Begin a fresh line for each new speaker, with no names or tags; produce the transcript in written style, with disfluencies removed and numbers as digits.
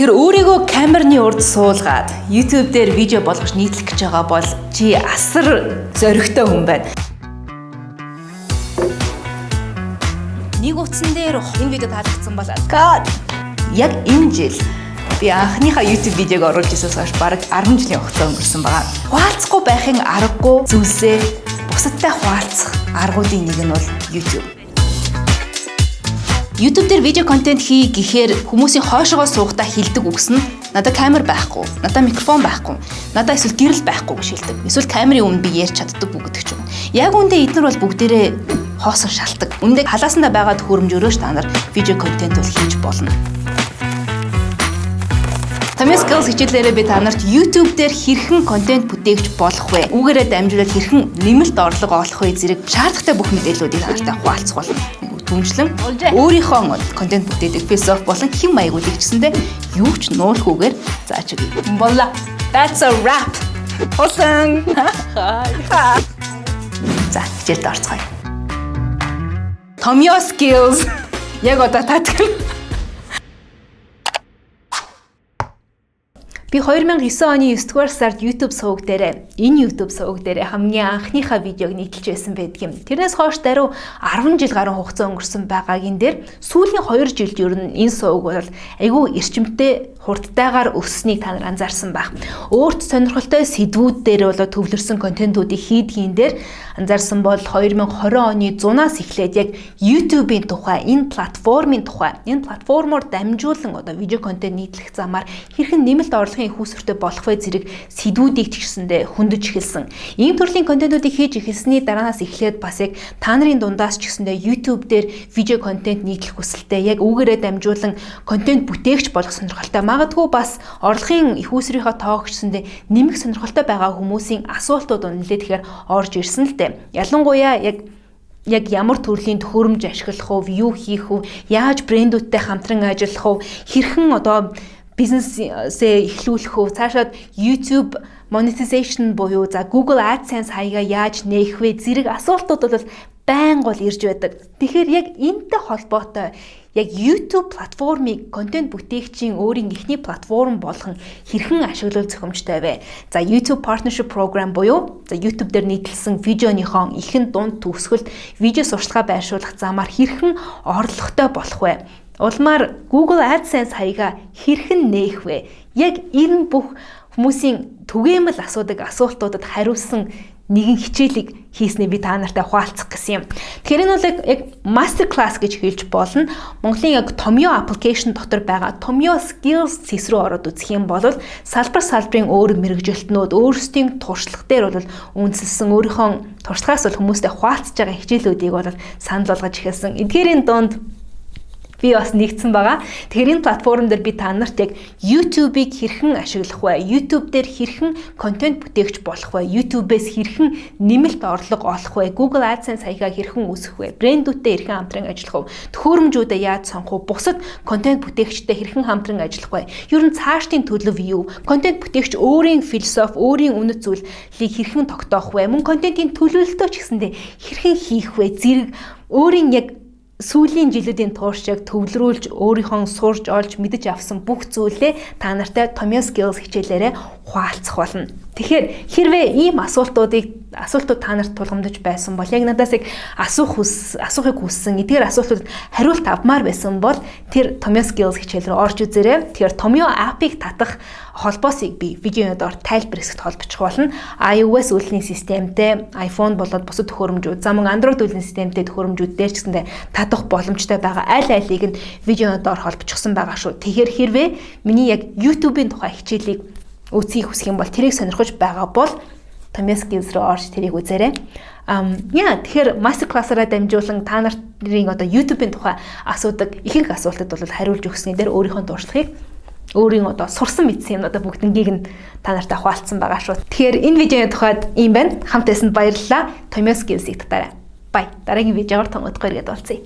Тэр өөрийгөө камерны урд суулгаад YouTube дээр видео болгож нийтлэх гэж байгаа бол чи асар зоригтой хүн байна. Нэг утсан дээр энэ видео таалагдсан бол яг энэ жил би анхныхаа YouTube видеог оруулж ирсээс хойш бараг 10 жилийн хугацаа өнгөрсөн байгаа. Хуваалцахгүй байхын аргагүй зүйлсээ бусадтай хуваалцах аргуудын нэг нь бол YouTube. YouTube дээр видео контент хий гэхээр хүмүүсийн хойшоогоо суухдаа хэлдэг үгс нь надад камер байхгүй, надад микрофон байхгүй, надад эсвэл гэрэл байхгүй гэж хэлдэг. Эсвэл камерын өмнө би ярьж чаддаг үг гэдэг ч юм. Яг үндэ эдгээр бол бүгдээрээ хоосон шалтгаан. Үндэ халаасандаа байгаад хөрөмжөөрөөш та нар видео контент бол хийж болно. Tommy Skills хичээлээрээ би та нарт YouTube дээр хэрхэн контент бүтээгч болох вэ? Үүгээрээ дамжуулаад хэрхэн нэмэлт орлого олох вэ зэрэг шаардлагатай бүх мэдээллүүдийг та нартай хуваалцах болно. Түншлэн өөрийнхөө контент бүтээдэг философи болон хэм маягуудыг гэсэндээ юу ч нуулахгүйгээр зааж өгье. Болла. That's a wrap. Хосон. За, хичээлд орцгоё. Tommy Skills яг одоо татгал. Би 2009 оны 9 дугаар сард YouTube суваг дээр хамгийн анхныхаа видеог нийтэлж байсан байдаг юм. Тэрнээс хойш даруй 10 жил гаруй хугацаа өнгөрсөн байгаагийн дээр сүүлийн 2 жилд ер нь энэ суваг бол айгүй эрчимтэй хурдтайгаар өссөнийг та нар анзаарсан байх. Өөрт сонирхолтой сэдвүүд дээр болоо төвлөрсөн контентуудыг хийдгийн дээр анзаарсан бол 2020 оны зунаас эхлээд яг YouTube-ийн тухай, энэ платформоор дамжуулан одоо видео контент нийтлэх замаар хэрхэн нэмэлт орлогын их үүсвэртэй болох вэ зэрэг сэдвүүдийг ч гэсэндээ хөндөж эхэлсэн. Ийм төрлийн контентуудыг хийж эхэлсэний дараанаас эхлээд бас яг та нарын дундаас ч гэсэндээ YouTube дээр видео контент нийтлэх хүсэлтэй яг үүгээрээ дамжуулан контент бүтээгч болох сонирхолтой. Магадгүй бас орлогын их үүсвэрийнхаа тоог гэсэндээ нэмэх сонирхолтой байгаа хүмүүсийн асуултууд нэлээд тэгэхээр орж ирсэн л дээ. Ялангуяа яг ямар төрлийн төхөөрөмж ашиглах уу, юу хийх үү, яаж брэндүүдтэй хамтран ажиллах уу, хэрхэн одоо бизнесээ эхлүүлэх үү, цаашаад YouTube monetization буюу за Google AdSense хаягаа яаж нээх вэ зэрэг асуултууд бол байнга бол ирж байдаг. Тэгэхээр яг энэтэй холбоотой яг YouTube платформыг контент бүтээгчийн өөрийн эхний платформ болгон хэрхэн ашиглах зохимжтой вэ? За YouTube Partnership Program буюу за YouTube дээр нийтлсэн видеоныхон ихэн дунд төгсгөлд видео сурталчилгаа байршуулах замаар хэрхэн орлоготой болох вэ? Улмаар Google AdSense хаягаа хэрхэн нээх вэ? Яг энэ бүх хүмүүсийн түгээмэл асуудаг асуултуудад хариулсан нэгэн хичээлийг хийснээ би та нартай хуваалцах гэсэн юм. Тэгэхээр энэ бол яг master class гэж хэлж болно. Монголын яг Tomio application дотор байгаа Tomio Skills цэс рүү ороод үзэх юм бол салбарын өөр мэрэгжилтнүүд өөрсдийн туршлага дээр бол үндэслэн өөрийнхөө туршлагаас бол хүмүүстэй хуваалцж байгаа хичээлүүдийг бол санал болгож эхэлсэн. Эдгээрийн донд би бас нэгдсэн байгаа. Тэгэхээр энэ платформ дээр би та нарт яг YouTube-ыг хэрхэн ашиглах вэ? YouTube дээр хэрхэн контент бүтээгч болох вэ? YouTube-ээс хэрхэн нэмэлт орлого олох вэ? Google AdSense хаягаа хэрхэн үүсгэх вэ? Брэндүүдтэй хэрхэн хамтран ажиллах вэ? Төхөөрөмжүүдэд яаж сонгох вэ? Бусад контент бүтээгчтэй хэрхэн хамтран ажиллах вэ? Ер нь цаашдын төлөв юу? Контент бүтээгч өөрийн философи, өөрийн үнэт зүйлийг хэрхэн тогтоох вэ? Мөн контентын төлөвлөлтөө ч гэсэндээ хэрхэн хийх вэ? Зэрэг өөрийн яг сүүлийн жилүүдийн туушчийг төвлөрүүлж өөрийнхөө сурж олж мэдэж авсан бүх зүйлээ та нартай Tommy Skills хичээлээрээ хуваалцах болно. Тэгэхээр хэрвээ ийм асуултууд та нарт тулгамдж байсан бол яг надаас яг асуухыг хүссэн эдгээр асуултуудад хариулт авмаар байсан бол тэр Tommy Skills хичээл рүү орж үзээрэй. Тэгэхээр Tomio app-ыг татах холбоосыг би видеоны доор тайлбар хэсэгт холбочих болно. iOS үйлдвэрлэлийн системтэй, iPhone болоод бусад төхөөрөмжүүд, за мөн Android үйлдвэрлэлийн системтэй төхөөрөмжүүд дээр ч гэсэндээ татах боломжтой байгаа алийг нь видеоны доор холбочихсон байгаа шүү. Тэгэхээр хэрвээ миний яг YouTube-ийн тухай хичээлийг үзхийг хүсэх юм бол тэрийг сонирхож байгаа бол Tommy Skills руу орж тэрийг үзээрэй. Тэгэхээр master class-аараа дамжуулан та нарын одоо YouTube-ийн тухай асуудаг ихэнх асуултад бол хариулж өгснээр дээр өөрийнхөө дуршлагыг өөрийн одоо сурсан мэдсэн юм одоо бүгднийг нь та нартай хуваалцсан байгаа шүү. Тэгэхээр энэ видеоны тухайд ийм байна. Хамт байсанд баярлалаа. Tommy Skills-ийг татаарай. Бай. Дараагийн видеоор томоодох хэрэгэд болцъя.